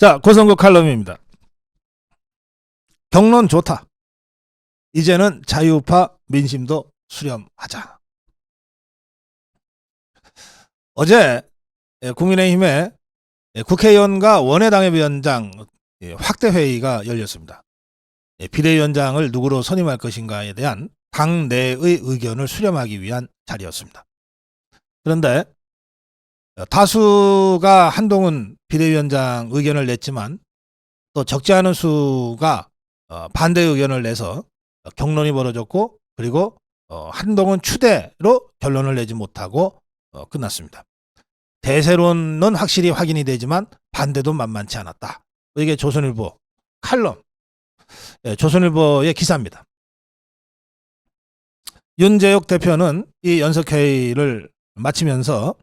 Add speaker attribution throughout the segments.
Speaker 1: 자, 고성국 칼럼입니다. 경론 좋다. 이제는 자유우파 민심도 수렴하자. 어제 국민의힘의 국회의원과 원외당협위원장 확대회의가 열렸습니다. 비대위원장을 누구로 선임할 것인가에 대한 당 내의 의견을 수렴하기 위한 자리였습니다. 그런데 다수가 한동훈 비대위원장 의견을 냈지만 또 적지 않은 수가 반대 의견을 내서 경론이 벌어졌고, 그리고 한동훈 추대로 결론을 내지 못하고 끝났습니다. 대세론은 확실히 확인이 되지만 반대도 만만치 않았다. 이게 조선일보 칼럼, 조선일보의 기사입니다. 윤재욱 대표는 이 연석회의를 마치면서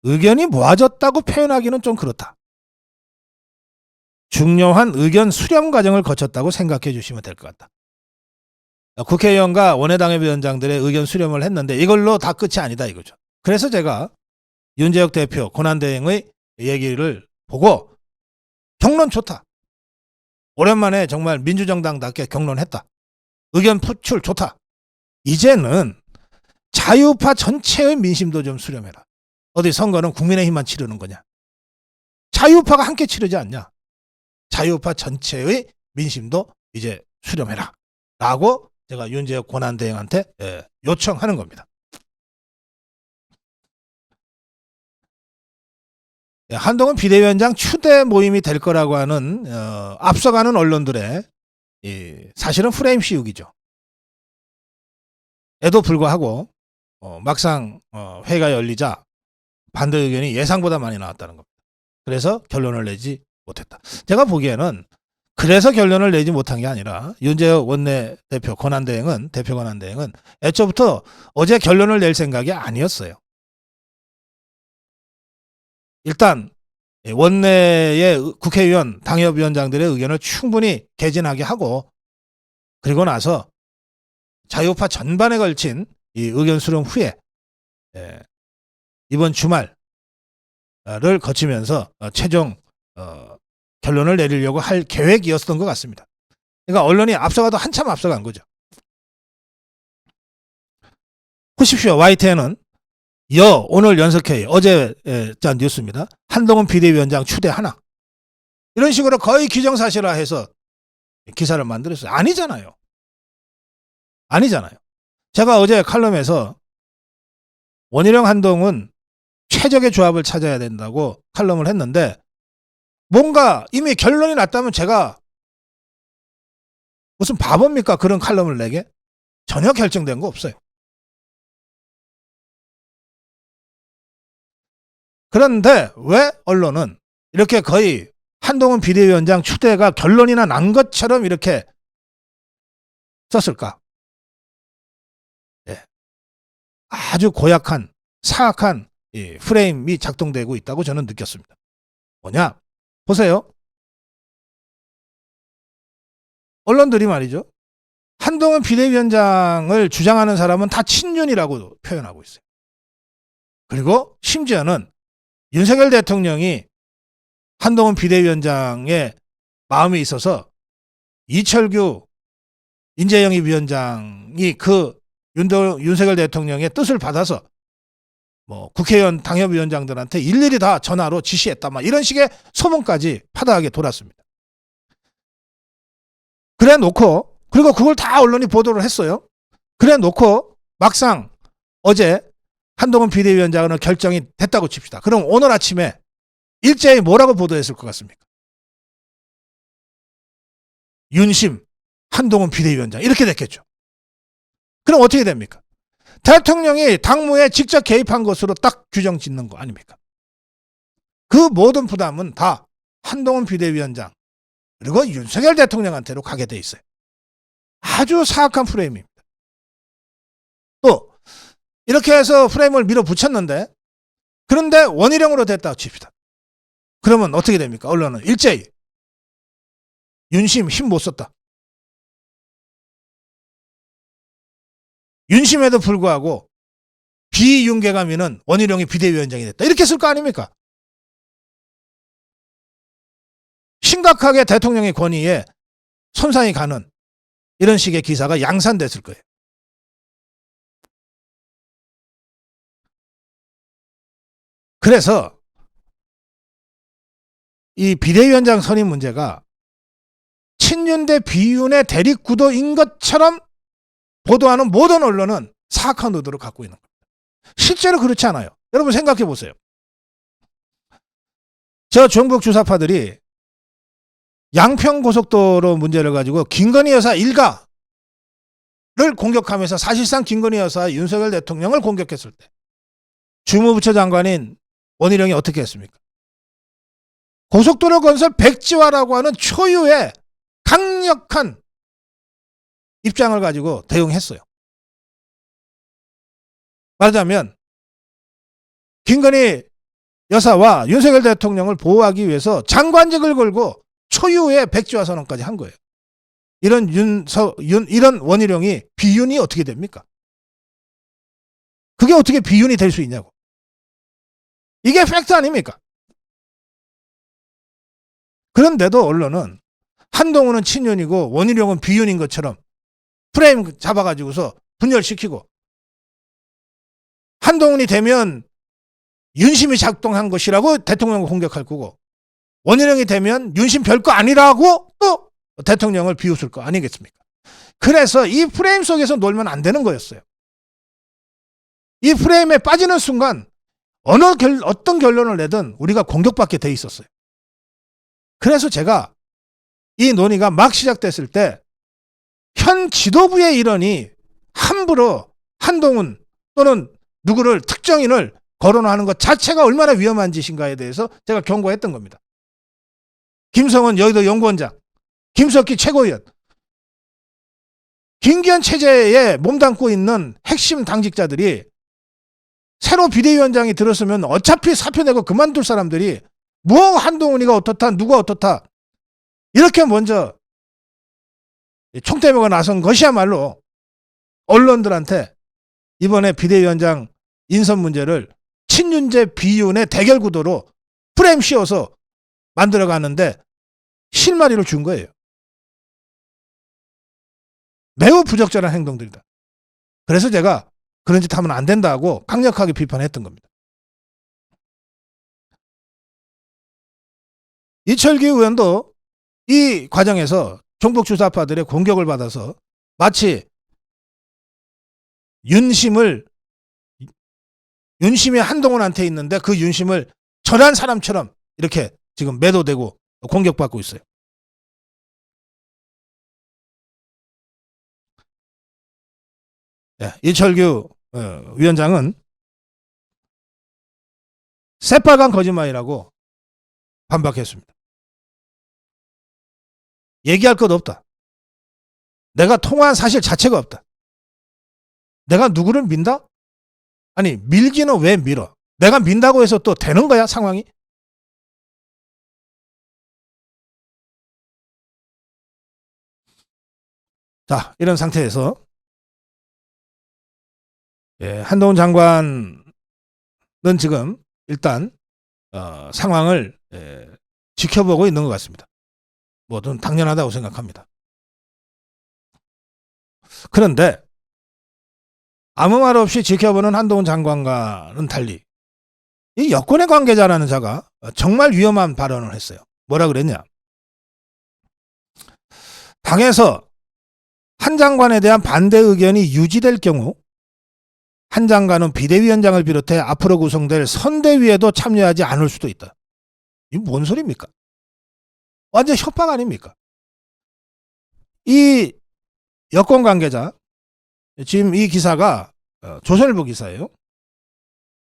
Speaker 1: 의견이 모아졌다고 표현하기는 좀 그렇다. 중요한 의견 수렴 과정을 거쳤다고 생각해 주시면 될 것 같다. 국회의원과 원외당협위원장들의 의견 수렴을 했는데 이걸로 다 끝이 아니다 이거죠. 그래서 제가 윤재욱 대표 권한대행의 얘기를 보고 경론 좋다. 오랜만에 정말 민주정당답게 경론했다. 의견 표출 좋다. 이제는 자유파 전체의 민심도 좀 수렴해라. 어디 선거는 국민의힘만 치르는 거냐. 자유파가 함께 치르지 않냐. 자유파 전체의 민심도 이제 수렴해라. 라고 제가 윤재욱 권한대행한테 요청하는 겁니다. 한동훈 비대위원장 추대 모임이 될 거라고 하는 앞서가는 언론들의 사실은 프레임 씌우기죠. 에도 불구하고 막상 회의가 열리자 반대 의견이 예상보다 많이 나왔다는 겁니다. 그래서 결론을 내지 못했다. 제가 보기에는 그래서 결론을 내지 못한 게 아니라 윤재욱 원내대표 권한대행은 애초부터 어제 결론을 낼 생각이 아니었어요. 일단 원내의 국회의원, 당협위원장들의 의견을 충분히 개진하게 하고, 그리고 나서 자유파 전반에 걸친 이 의견 수렴 후에 이번 주말을 거치면서 최종 결론을 내리려고 할 계획이었던 것 같습니다. 그러니까 언론이 앞서가도 한참 앞서간 거죠. 보십시오. YTN은 오늘 연석회의, 어제 짠 뉴스입니다. 한동훈 비대위원장 추대 하나. 이런 식으로 거의 기정사실화해서 기사를 만들었어요. 아니잖아요. 제가 어제 칼럼에서 원희룡 한동훈 최적의 조합을 찾아야 된다고 칼럼을 했는데, 뭔가 이미 결론이 났다면 제가 무슨 바보입니까? 그런 칼럼을 내게? 전혀 결정된 거 없어요. 그런데 왜 언론은 이렇게 거의 한동훈 비대위원장 추대가 결론이나 난 것처럼 이렇게 썼을까? 아주 고약한, 사악한 프레임이 작동되고 있다고 저는 느꼈습니다. 뭐냐? 보세요. 언론들이 말이죠. 한동훈 비대위원장을 주장하는 사람은 다 친윤이라고 표현하고 있어요. 그리고 심지어는 윤석열 대통령이 한동훈 비대위원장의 마음이 있어서 이철규 인재영입 위원장이 그 윤석열 대통령의 뜻을 받아서 국회의원 당협위원장들한테 일일이 다 전화로 지시했다. 이런 식의 소문까지 파다하게 돌았습니다. 그래 놓고, 그리고 그걸 다 언론이 보도를 했어요. 그래 놓고 막상 어제 한동훈 비대위원장은 결정이 됐다고 칩시다. 그럼 오늘 아침에 일제히 뭐라고 보도했을 것 같습니까? 윤심 한동훈 비대위원장 이렇게 됐겠죠. 그럼 어떻게 됩니까? 대통령이 당무에 직접 개입한 것으로 딱 규정 짓는 거 아닙니까? 그 모든 부담은 다 한동훈 비대위원장 그리고 윤석열 대통령한테로 가게 돼 있어요. 아주 사악한 프레임입니다. 또 이렇게 해서 프레임을 밀어붙였는데, 그런데 원희룡으로 됐다고 칩시다. 그러면 어떻게 됩니까? 언론은 일제히 윤심 힘 못 썼다. 윤심에도 불구하고 비윤계감위는 원희룡이 비대위원장이 됐다. 이렇게 쓸 거 아닙니까? 심각하게 대통령의 권위에 손상이 가는 이런 식의 기사가 양산됐을 거예요. 그래서 이 비대위원장 선임 문제가 친윤 대 비윤의 대립구도인 것처럼 보도하는 모든 언론은 사악한 의도를 갖고 있는 겁니다. 실제로 그렇지 않아요. 여러분 생각해 보세요. 저 종북 주사파들이 양평고속도로 문제를 가지고 김건희 여사 일가를 공격하면서 사실상 김건희 여사 윤석열 대통령을 공격했을 때 주무부처 장관인 원희룡이 어떻게 했습니까? 고속도로 건설 백지화라고 하는 초유의 강력한 입장을 가지고 대응했어요. 말하자면 김건희 여사와 윤석열 대통령을 보호하기 위해서 장관직을 걸고 초유의 백지화 선언까지 한 거예요. 이런 이런 원희룡이 비윤이 어떻게 됩니까? 그게 어떻게 비윤이 될 수 있냐고. 이게 팩트 아닙니까? 그런데도 언론은 한동훈은 친윤이고 원희룡은 비윤인 것처럼 프레임 잡아가지고서 분열시키고, 한동훈이 되면 윤심이 작동한 것이라고 대통령을 공격할 거고, 원희룡이 되면 윤심 별거 아니라고 또 대통령을 비웃을 거 아니겠습니까? 그래서 이 프레임 속에서 놀면 안 되는 거였어요. 이 프레임에 빠지는 순간 어떤 결론을 내든 우리가 공격받게 돼 있었어요. 그래서 제가 이 논의가 막 시작됐을 때 현 지도부의 일원이 함부로 한동훈 또는 누구를 특정인을 거론하는 것 자체가 얼마나 위험한 짓인가에 대해서 제가 경고했던 겁니다. 김성원 여의도 연구원장, 김석기 최고위원, 김기현 체제에 몸담고 있는 핵심 당직자들이 새로 비대위원장이 들었으면 어차피 사표 내고 그만둘 사람들이 뭐 한동훈이가 어떻다 누가 어떻다 이렇게 먼저 총대모가 나선 것이야말로 언론들한테 이번에 비대위원장 인선 문제를 친윤제 비윤의 대결 구도로 프레임 씌워서 만들어가는데 실마리를 준 거예요. 매우 부적절한 행동들이다. 그래서 제가 그런 짓 하면 안 된다고 강력하게 비판했던 겁니다. 이철규 의원도 이 과정에서 종북 주사파들의 공격을 받아서 마치 윤심이 한동훈한테 있는데 그 윤심을 전한 사람처럼 이렇게 지금 매도되고 공격받고 있어요. 네, 이철규 위원장은 새빨간 거짓말이라고 반박했습니다. 얘기할 것 없다. 내가 통화한 사실 자체가 없다. 내가 누구를 민다? 아니 밀기는 왜 밀어? 내가 민다고 해서 또 되는 거야 상황이? 자, 이런 상태에서 한동훈 장관은 지금 일단 상황을 지켜보고 있는 것 같습니다. 뭐든 당연하다고 생각합니다. 그런데 아무 말 없이 지켜보는 한동훈 장관과는 달리 이 여권의 관계자라는 자가 정말 위험한 발언을 했어요. 뭐라 그랬냐? 당에서 한 장관에 대한 반대 의견이 유지될 경우 한 장관은 비대위원장을 비롯해 앞으로 구성될 선대위에도 참여하지 않을 수도 있다. 이게 뭔 소리입니까? 완전 협박 아닙니까? 이 여권 관계자, 지금 이 기사가 조선일보 기사예요.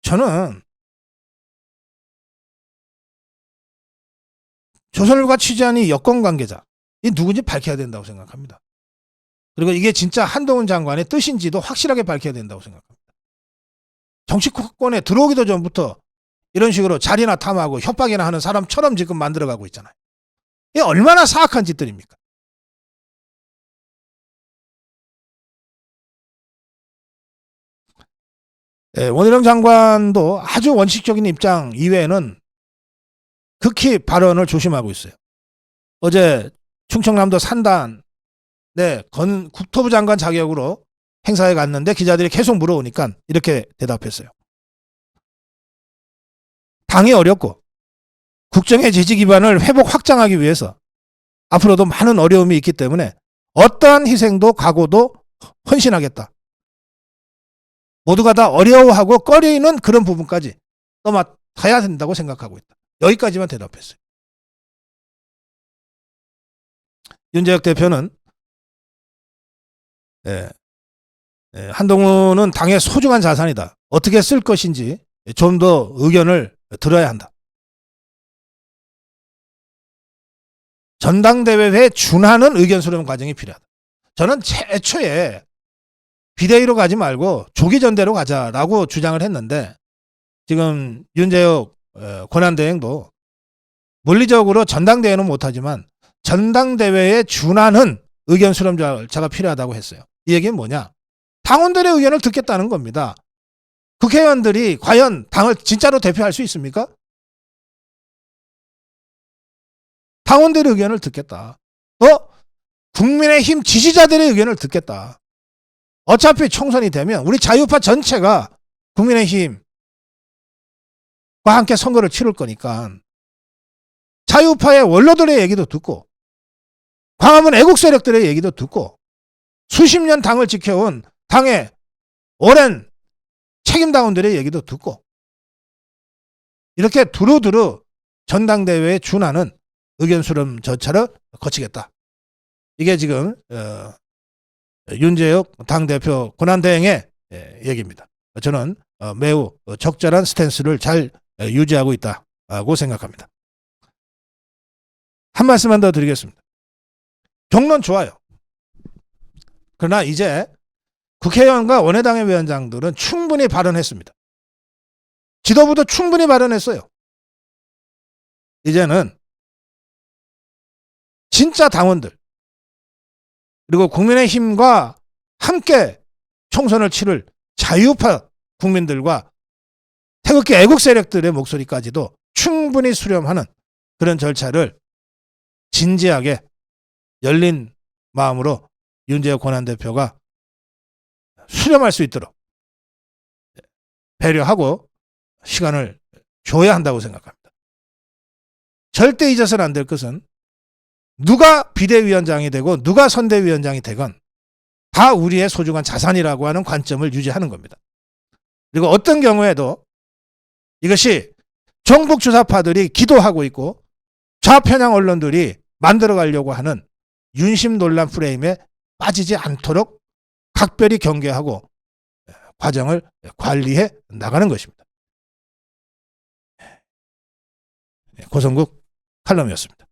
Speaker 1: 저는 조선일보가 취재한 이 여권 관계자, 이 누군지 밝혀야 된다고 생각합니다. 그리고 이게 진짜 한동훈 장관의 뜻인지도 확실하게 밝혀야 된다고 생각합니다. 정치권에 들어오기도 전부터 이런 식으로 자리나 탐하고 협박이나 하는 사람처럼 지금 만들어가고 있잖아요. 이게 얼마나 사악한 짓들입니까? 원희룡 장관도 아주 원칙적인 입장 이외에는 극히 발언을 조심하고 있어요. 어제 충청남도 산단 국토부 장관 자격으로 행사에 갔는데 기자들이 계속 물어오니까 이렇게 대답했어요. 당이 어렵고 국정의 지지 기반을 회복 확장하기 위해서 앞으로도 많은 어려움이 있기 때문에 어떠한 희생도 각오도 헌신하겠다. 모두가 다 어려워하고 꺼리는 그런 부분까지 떠맡아야 된다고 생각하고 있다. 여기까지만 대답했어요. 윤재혁 대표는 한동훈은 당의 소중한 자산이다. 어떻게 쓸 것인지 좀 더 의견을 들어야 한다. 전당대회에 준하는 의견 수렴 과정이 필요하다. 저는 최초에 비대위로 가지 말고 조기 전대로 가자라고 주장을 했는데 지금 윤재혁 권한대행도 물리적으로 전당대회는 못하지만 전당대회에 준하는 의견 수렴 절차가 필요하다고 했어요. 이 얘기는 뭐냐? 당원들의 의견을 듣겠다는 겁니다. 국회의원들이 과연 당을 진짜로 대표할 수 있습니까? 당원들의 의견을 듣겠다. 국민의힘 지지자들의 의견을 듣겠다. 어차피 총선이 되면 우리 자유파 전체가 국민의힘과 함께 선거를 치를 거니까 자유파의 원로들의 얘기도 듣고 광화문 애국 세력들의 얘기도 듣고 수십 년 당을 지켜온 당의 오랜 책임당원들의 얘기도 듣고 이렇게 두루두루 전당대회에 준하는 의견 수렴 절차를 거치겠다. 이게 지금 윤재혁 당대표 권한대행의 얘기입니다. 저는 매우 적절한 스탠스를 잘 유지하고 있다고 생각합니다. 한 말씀만 더 드리겠습니다. 경론 좋아요. 그러나 이제 국회의원과 원내당의 위원장들은 충분히 발언했습니다. 지도부도 충분히 발언했어요. 이제는 진짜 당원들 그리고 국민의힘과 함께 총선을 치를 자유파 국민들과 태극기 애국 세력들의 목소리까지도 충분히 수렴하는 그런 절차를 진지하게 열린 마음으로 윤재혁 권한대표가 수렴할 수 있도록 배려하고 시간을 줘야 한다고 생각합니다. 절대 잊어서는 안 될 것은 누가 비대위원장이 되고 누가 선대위원장이 되건 다 우리의 소중한 자산이라고 하는 관점을 유지하는 겁니다. 그리고 어떤 경우에도 이것이 정북 주사파들이 기도하고 있고 좌편향 언론들이 만들어가려고 하는 윤심 논란 프레임에 빠지지 않도록 각별히 경계하고 과정을 관리해 나가는 것입니다. 고성국 칼럼이었습니다.